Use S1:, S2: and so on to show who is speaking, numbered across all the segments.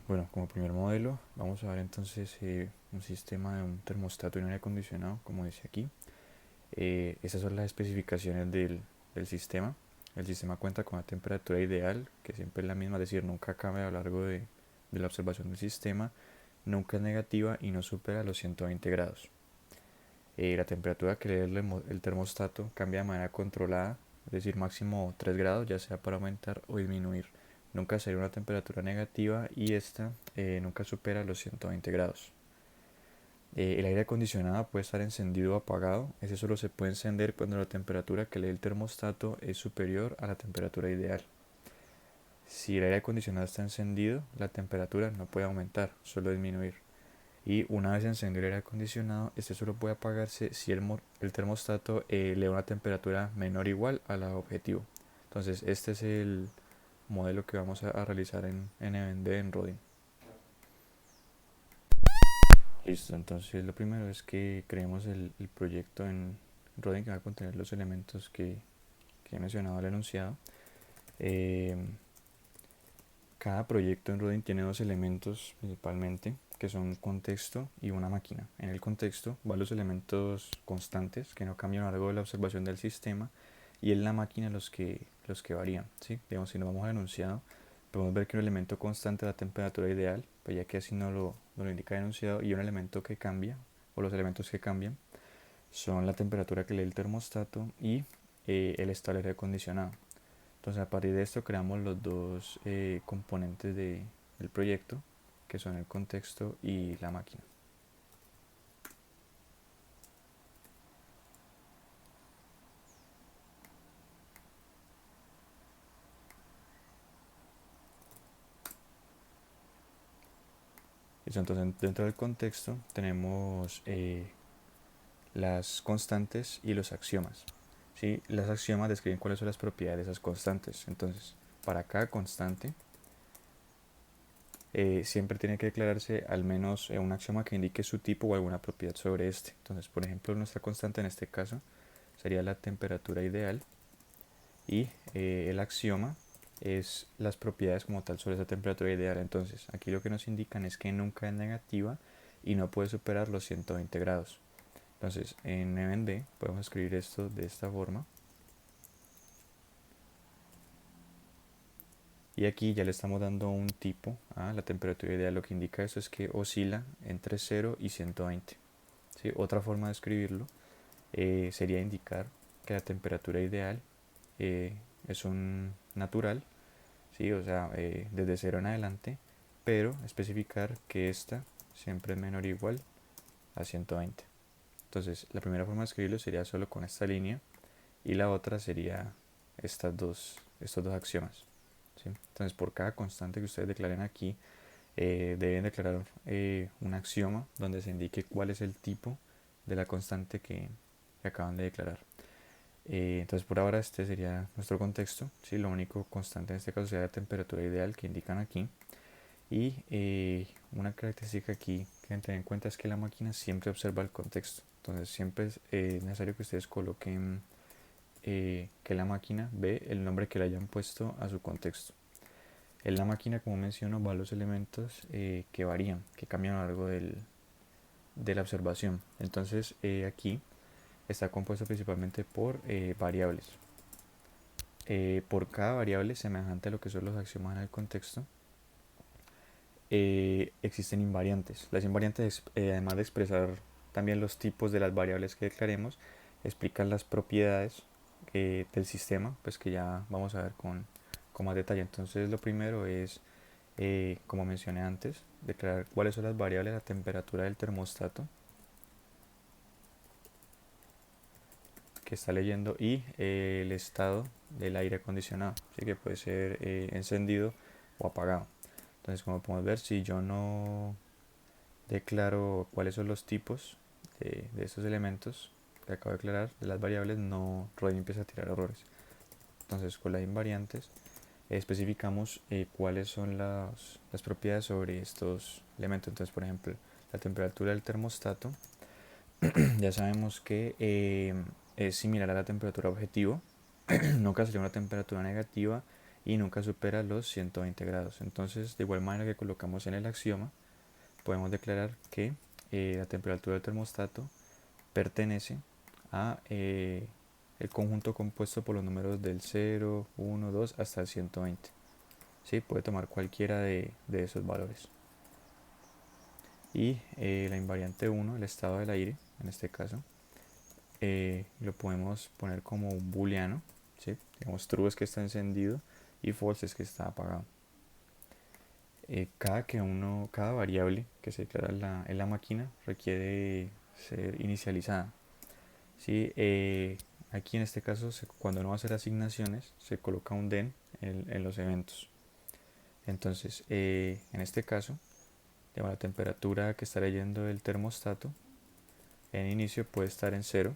S1: Bueno, como primer modelo vamos a ver entonces un sistema de un termostato y un aire acondicionado, como dice aquí. Esas son las especificaciones del sistema. El sistema cuenta con una temperatura ideal, que siempre es la misma, es decir, nunca cambia a lo largo de la observación del sistema, nunca es negativa y no supera los 120 grados. La temperatura que lee el termostato cambia de manera controlada, es decir, máximo 3 grados, ya sea para aumentar o disminuir. Nunca sería una temperatura negativa y esta nunca supera los 120 grados. El aire acondicionado puede estar encendido o apagado. Ese solo se puede encender cuando la temperatura que lee el termostato es superior a la temperatura ideal. Si el aire acondicionado está encendido, la temperatura no puede aumentar, solo disminuir. Y una vez encendido el aire acondicionado, este solo puede apagarse si el termostato le da una temperatura menor o igual a la objetivo. Entonces este es el modelo que vamos a realizar en EBND en Rodin. Listo, entonces lo primero es que creemos el proyecto en Rodin que va a contener los elementos que he mencionado al enunciado. Eh, Cada proyecto en Rodin tiene dos elementos principalmente, que son un contexto y una máquina. En el contexto van los elementos constantes que no cambian a lo largo de la observación del sistema, y en la máquina los que varían. ¿Sí? Digamos, si nos vamos al enunciado, podemos ver que un elemento constante es la temperatura ideal, pues ya que así nos lo indica el enunciado, y un elemento que cambia, o los elementos que cambian, son la temperatura que lee el termostato y el estado del aire acondicionado. Entonces a partir de esto creamos los dos componentes del proyecto, que son el contexto y la máquina. Entonces dentro del contexto tenemos las constantes y los axiomas. ¿Sí? Las axiomas describen cuáles son las propiedades de esas constantes. Entonces, para cada constante siempre tiene que declararse al menos un axioma que indique su tipo o alguna propiedad sobre este. Entonces, por ejemplo, nuestra constante en este caso sería la temperatura ideal, y el axioma es las propiedades como tal sobre esa temperatura ideal. Entonces, aquí lo que nos indican es que nunca es negativa y no puede superar los 120 grados. Entonces, en EBND podemos escribir esto de esta forma. Y aquí ya le estamos dando un tipo a la temperatura ideal. Lo que indica eso es que oscila entre 0 y 120. ¿Sí? Otra forma de escribirlo sería indicar que la temperatura ideal es un natural, ¿sí? O sea, desde 0 en adelante, pero especificar que esta siempre es menor o igual a 120. Entonces, la primera forma de escribirlo sería solo con esta línea, y la otra sería estos dos axiomas. ¿Sí? Entonces, por cada constante que ustedes declaren aquí, deben declarar un axioma donde se indique cuál es el tipo de la constante que acaban de declarar. Entonces, por ahora este sería nuestro contexto. ¿Sí? Lo único constante en este caso sería la temperatura ideal que indican aquí. Y una característica aquí que deben tener en cuenta es que la máquina siempre observa el contexto. Entonces siempre es necesario que ustedes coloquen que la máquina ve el nombre que le hayan puesto a su contexto. En la máquina, como menciono, van los elementos que varían, que cambian a lo largo de la observación. Entonces aquí está compuesto principalmente por variables. Por cada variable semejante a lo que son los axiomas en el contexto, existen invariantes. Las invariantes, además de expresar también los tipos de las variables que declaremos, explican las propiedades del sistema, pues que ya vamos a ver con más detalle. Entonces lo primero es, como mencioné antes, declarar cuáles son las variables de la temperatura del termostato que está leyendo, y el estado del aire acondicionado, ¿sí? Que puede ser encendido o apagado. Entonces, como podemos ver, si yo no declaro cuáles son los tipos de estos elementos que acabo de declarar, de las variables, no Rodin empieza a tirar errores. Entonces, con las invariantes especificamos cuáles son las propiedades sobre estos elementos. Entonces, por ejemplo, la temperatura del termostato ya sabemos que es similar a la temperatura objetivo, nunca sería una temperatura negativa y nunca supera los 120 grados. Entonces, de igual manera que colocamos en el axioma, podemos declarar que la temperatura del termostato pertenece a el conjunto compuesto por los números del 0, 1, 2 hasta el 120. ¿Sí? Puede tomar cualquiera de esos valores. Y la invariante 1, el estado del aire, en este caso, lo podemos poner como un booleano. ¿Sí? Digamos, true es que está encendido y false es que está apagado. Cada variable que se declara en la máquina requiere ser inicializada. ¿Sí? Aquí en este caso, cuando uno va a hacer asignaciones, se coloca un den en los eventos. Entonces, en este caso, digamos, la temperatura que está leyendo el termostato en inicio puede estar en 0,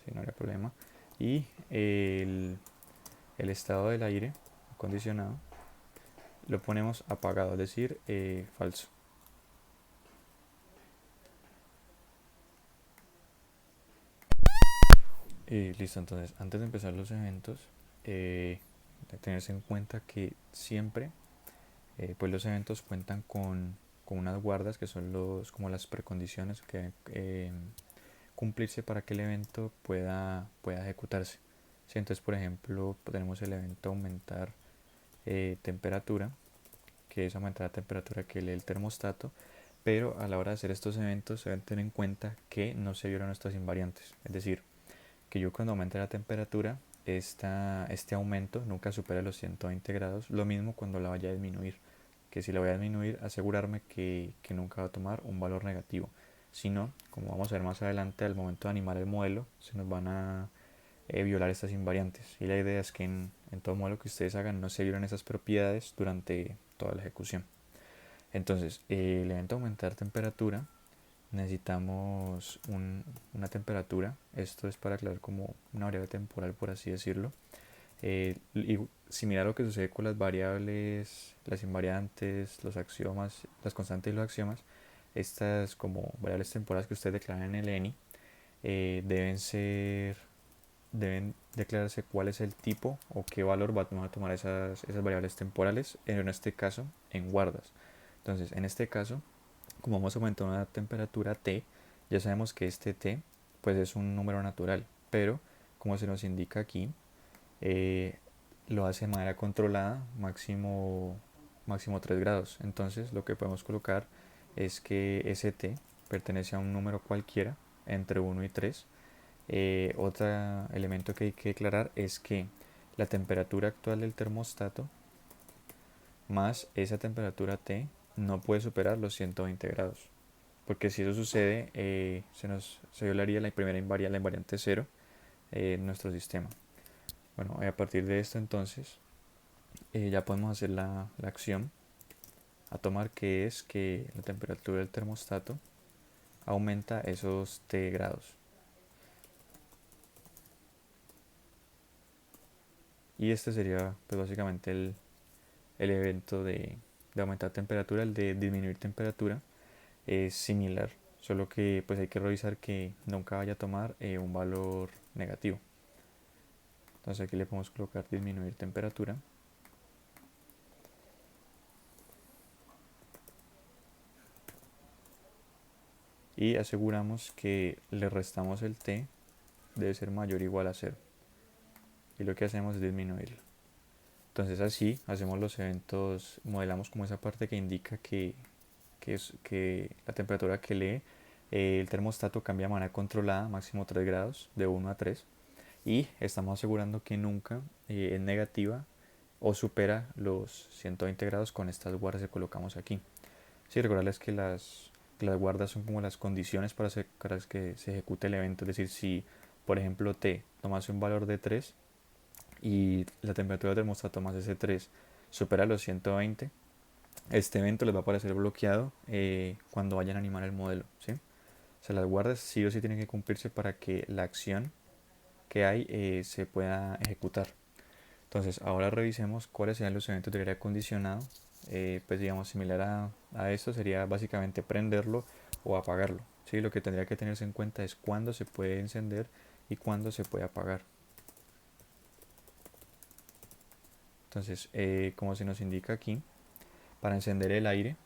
S1: si no habría problema, y el estado del aire acondicionado lo ponemos apagado, es decir, falso. Listo, entonces antes de empezar los eventos, de tenerse en cuenta que siempre pues los eventos cuentan con unas guardas que son como las precondiciones que cumplirse para que el evento pueda ejecutarse. ¿Sí? Entonces, por ejemplo, tenemos el evento aumentar temperatura, que es aumentar la temperatura que lee el termostato, pero a la hora de hacer estos eventos se deben tener en cuenta que no se violan nuestras invariantes. Es decir, que yo cuando aumente la temperatura, este aumento nunca supera los 120 grados. Lo mismo cuando la vaya a disminuir, que si la voy a disminuir, asegurarme que nunca va a tomar un valor negativo. Si no, como vamos a ver más adelante, al momento de animar el modelo, se nos van a violar estas invariantes. Y la idea es que en todo modelo que ustedes hagan no se violen esas propiedades durante toda la ejecución. Entonces, el evento aumentar temperatura, necesitamos una temperatura. Esto es para aclarar como una variable temporal, por así decirlo. Y similar a lo que sucede con las variables, las invariantes, los axiomas, las constantes y los axiomas, estas como variables temporales que ustedes declaran en el ENI, deben declararse cuál es el tipo o qué valor vamos a tomar esas variables temporales, en este caso en guardas. Entonces, en este caso, como vamos a aumentar una temperatura T, ya sabemos que este T pues es un número natural, pero como se nos indica aquí, eh, lo hace de manera controlada, máximo 3 grados. Entonces lo que podemos colocar es que ese T pertenece a un número cualquiera entre 1 y 3. Otro elemento que hay que declarar es que la temperatura actual del termostato más esa temperatura T no puede superar los 120 grados. Porque si eso sucede, se violaría la primera invariante, la invariante 0 en nuestro sistema. Bueno, a partir de esto entonces ya podemos hacer la acción a tomar, que es que la temperatura del termostato aumenta esos T grados. Y este sería pues básicamente el evento de aumentar temperatura. El de disminuir temperatura es similar, solo que pues hay que revisar que nunca vaya a tomar un valor negativo. Entonces aquí le podemos colocar disminuir temperatura. Y aseguramos que le restamos el T, debe ser mayor o igual a 0. Y lo que hacemos es disminuirlo. Entonces así hacemos los eventos, modelamos como esa parte que indica que la temperatura que lee el termostato cambia de manera controlada, máximo 3 grados, de 1 a 3. Y estamos asegurando que nunca es negativa o supera los 120 grados con estas guardas que colocamos aquí. Sí, recordarles que las guardas son como las condiciones para que se ejecute el evento. Es decir, si por ejemplo T tomase un valor de 3 y la temperatura del termostato más ese 3 supera los 120, este evento les va a aparecer bloqueado cuando vayan a animar el modelo. ¿Sí? O sea, las guardas sí o sí tienen que cumplirse para que la acción que hay se pueda ejecutar. Entonces, ahora revisemos cuáles serían los eventos de aire acondicionado. Pues digamos, similar a esto sería básicamente prenderlo o apagarlo. ¿Sí? Lo que tendría que tenerse en cuenta es cuándo se puede encender y cuándo se puede apagar. Entonces, como se nos indica aquí, para encender el aire,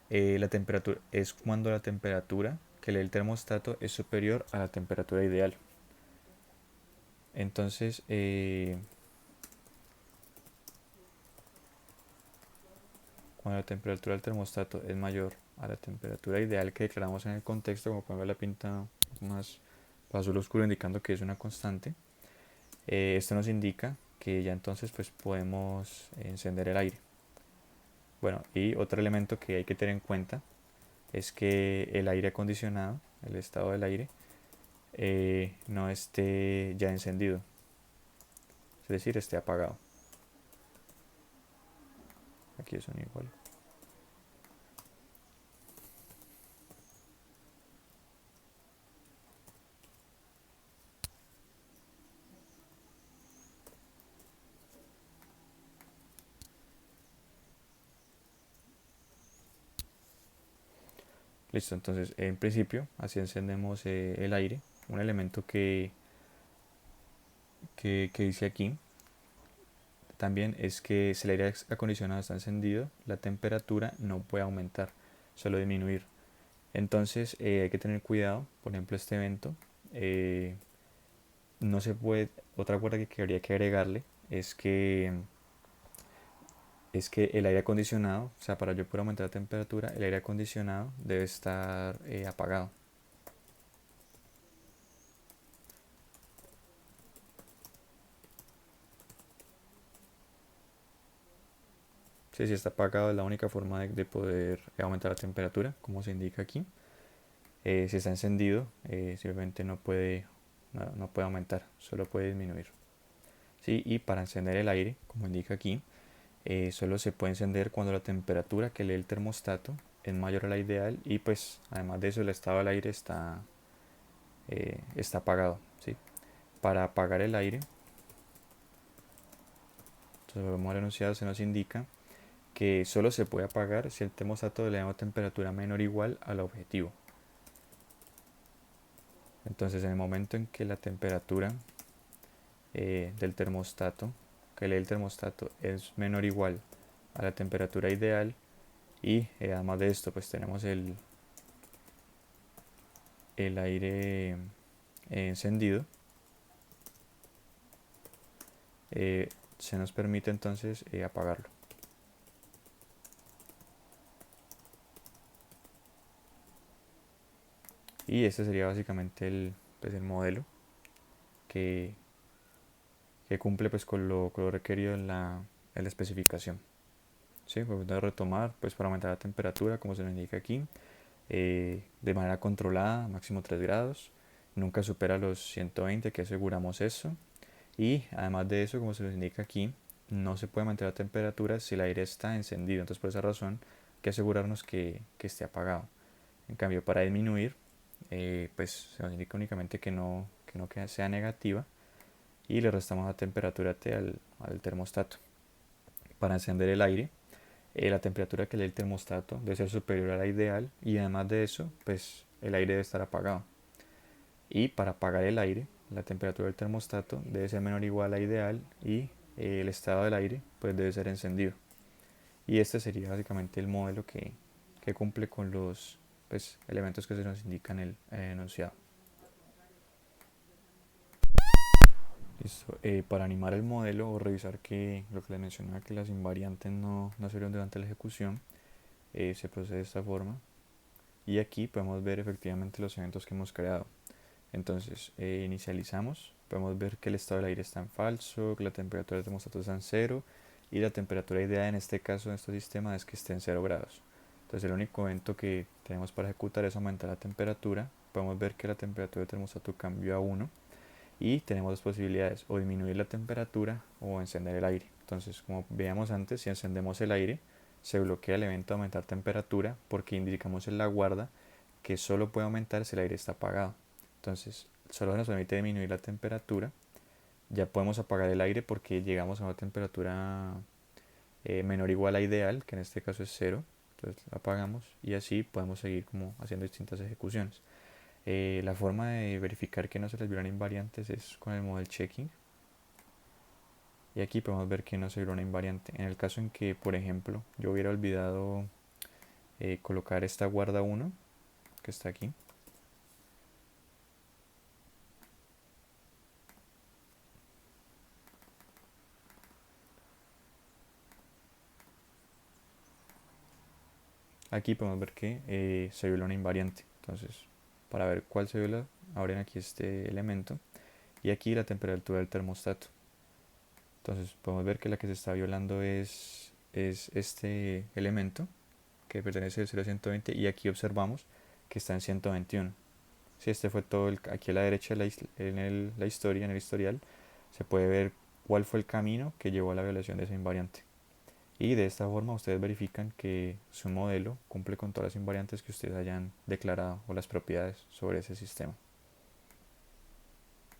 S1: la temperatura es cuando la temperatura que lee el termostato es superior a la temperatura ideal. Entonces, cuando la temperatura del termostato es mayor a la temperatura ideal que declaramos en el contexto, como pueden ver la pinta más azul oscuro indicando que es una constante, esto nos indica que ya entonces pues podemos encender el aire. Bueno, y otro elemento que hay que tener en cuenta es que el aire acondicionado, el estado del aire, no esté ya encendido, es decir, esté apagado. Aquí es un igual. Listo, entonces en principio así encendemos el aire. Un elemento que dice aquí también es que si el aire acondicionado está encendido, la temperatura no puede aumentar, solo disminuir. Entonces hay que tener cuidado, por ejemplo este evento, no se puede, otra cosa que habría que agregarle es que el aire acondicionado, o sea, para yo poder aumentar la temperatura, el aire acondicionado debe estar apagado. Sí, si está apagado es la única forma de poder aumentar la temperatura, como se indica aquí. Si está encendido, simplemente no puede aumentar, solo puede disminuir. Sí, y para encender el aire, como indica aquí, solo se puede encender cuando la temperatura que lee el termostato es mayor a la ideal y pues además de eso el estado del aire está apagado. ¿Sí? Para apagar el aire, entonces volvemos al enunciado, se nos indica que solo se puede apagar si el termostato le da una temperatura menor o igual al objetivo. Entonces en el momento en que la temperatura del termostato, que lee el termostato, es menor o igual a la temperatura ideal y además de esto pues tenemos el aire encendido, se nos permite entonces apagarlo. Y este sería básicamente pues el modelo que, que cumple pues con lo requerido en la especificación. ¿Sí? Pues a retomar pues para aumentar la temperatura como se nos indica aquí, de manera controlada, máximo 3 grados, nunca supera los 120, que aseguramos eso, y además de eso, como se nos indica aquí, no se puede mantener la temperatura si el aire está encendido, entonces por esa razón hay que asegurarnos que esté apagado. En cambio, para disminuir, pues se nos indica únicamente que sea negativa y le restamos la temperatura T al termostato. Para encender el aire, la temperatura que lee el termostato debe ser superior a la ideal y además de eso, pues el aire debe estar apagado. Y para apagar el aire, la temperatura del termostato debe ser menor o igual a la ideal y el estado del aire pues debe ser encendido. Y este sería básicamente el modelo que cumple con los pues, elementos que se nos indican en el enunciado. Listo. Para animar el modelo o revisar que lo que les mencionaba que las invariantes no se vieron durante la ejecución, se procede de esta forma. Y aquí podemos ver efectivamente los eventos que hemos creado. Entonces, inicializamos, podemos ver que el estado del aire está en falso, que la temperatura del termostato está en 0 y la temperatura ideal en este caso, en este sistema, es que esté en 0 grados. Entonces, el único evento que tenemos para ejecutar es aumentar la temperatura. Podemos ver que la temperatura del termostato cambió a 1 y tenemos dos posibilidades, o disminuir la temperatura o encender el aire. Entonces, como veíamos antes, si encendemos el aire, se bloquea el evento de aumentar temperatura porque indicamos en la guarda que solo puede aumentar si el aire está apagado. Entonces, solo nos permite disminuir la temperatura. Ya podemos apagar el aire porque llegamos a una temperatura menor o igual a ideal, que en este caso es 0. Entonces la apagamos y así podemos seguir como haciendo distintas ejecuciones. La forma de verificar que no se les violan invariantes es con el model checking. Y aquí podemos ver que no se violó una invariante. En el caso en que, por ejemplo, yo hubiera olvidado colocar esta guarda 1 que está aquí. Aquí podemos ver que se viola una invariante. Entonces, para ver cuál se viola, abren aquí este elemento y aquí la temperatura del termostato. Entonces podemos ver que la que se está violando es este elemento que pertenece del 0 a 120 y aquí observamos que está en 121. Si este fue todo aquí a la derecha la historia, en el historial, se puede ver cuál fue el camino que llevó a la violación de esa invariante. Y de esta forma ustedes verifican que su modelo cumple con todas las invariantes que ustedes hayan declarado o las propiedades sobre ese sistema.